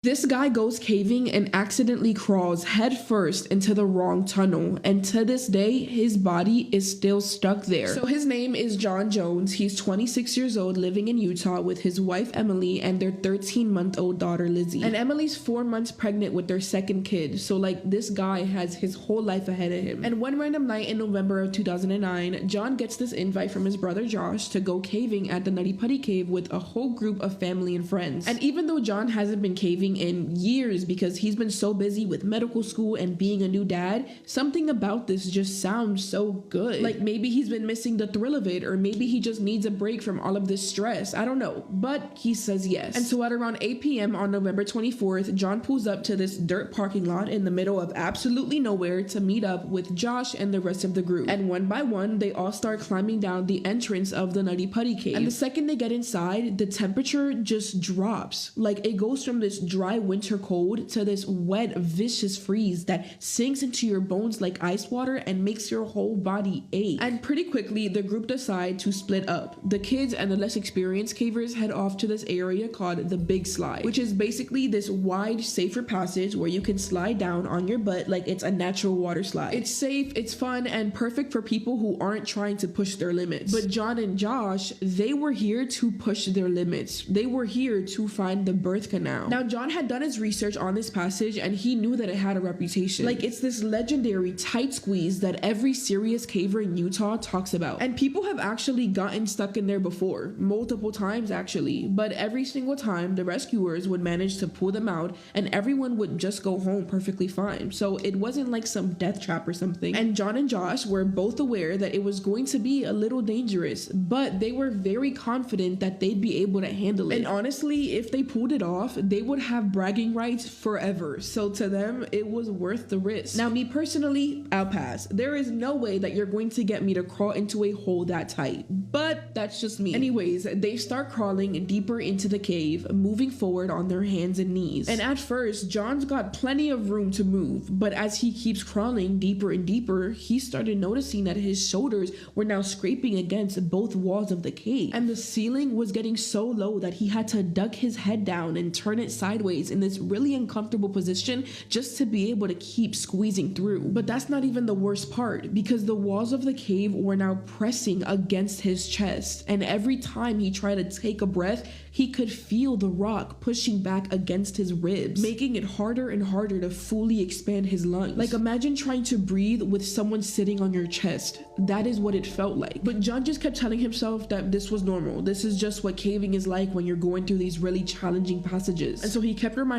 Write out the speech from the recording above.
This guy goes caving and accidentally crawls headfirst into the wrong tunnel, and to this day, his body is still stuck there. So his name is John Jones. He's 26 years old, living in Utah with his wife Emily and their 13-month-old daughter Lizzie. And Emily's 4 months pregnant with their second kid, so like this guy has his whole life ahead of him. And one random night in November of 2009, John gets this invite from his brother Josh to go caving at the Nutty Putty Cave with a whole group of family and friends. And even though John hasn't been caving in years because he's been so busy with medical school and being a new dad, something about this just sounds so good. Like maybe he's been missing the thrill of it, or maybe he just needs a break from all of this stress. I don't know, but he says yes. And so at around 8 p.m. on November 24th, John pulls up to this dirt parking lot in the middle of absolutely nowhere to meet up with Josh and the rest of the group. And one by one, they all start climbing down the entrance of the Nutty Putty Cave. And the second they get inside, the temperature just drops. Like it goes from this dry winter cold to this wet, vicious freeze that sinks into your bones like ice water and makes your whole body ache. And pretty quickly, the group decide to split up. The kids and the less experienced cavers head off to this area called the Big Slide, which is basically this wide, safer passage where you can slide down on your butt like it's a natural water slide. It's safe, it's fun, and perfect for people who aren't trying to push their limits. But John and Josh, they were here to push their limits. They were here to find the birth canal. Now, John had done his research on this passage and he knew that it had a reputation. Like it's this legendary tight squeeze that every serious caver in Utah talks about. And people have actually gotten stuck in there before, multiple times actually, but every single time the rescuers would manage to pull them out and everyone would just go home perfectly fine. So it wasn't like some death trap or something. And John and Josh were both aware that it was going to be a little dangerous, but they were very confident that they'd be able to handle it. And honestly, if they pulled it off, they would have bragging rights forever. So to them, it was worth the risk. Now, me personally, I'll pass. There is no way that you're going to get me to crawl into a hole that tight, but that's just me. Anyways, they start crawling deeper into the cave, moving forward on their hands and knees. And at first, John's got plenty of room to move, but as he keeps crawling deeper and deeper, he started noticing that his shoulders were now scraping against both walls of the cave. And the ceiling was getting so low that he had to duck his head down and turn it sideways in this really uncomfortable position just to be able to keep squeezing through. But that's not even the worst part, because the walls of the cave were now pressing against his chest, and every time he tried to take a breath, he could feel the rock pushing back against his ribs, making it harder and harder to fully expand his lungs. Like imagine trying to breathe with someone sitting on your chest. That is what it felt like. But John just kept telling himself that this was normal. This is just what caving is like when you're going through these really challenging passages. And so he kept reminding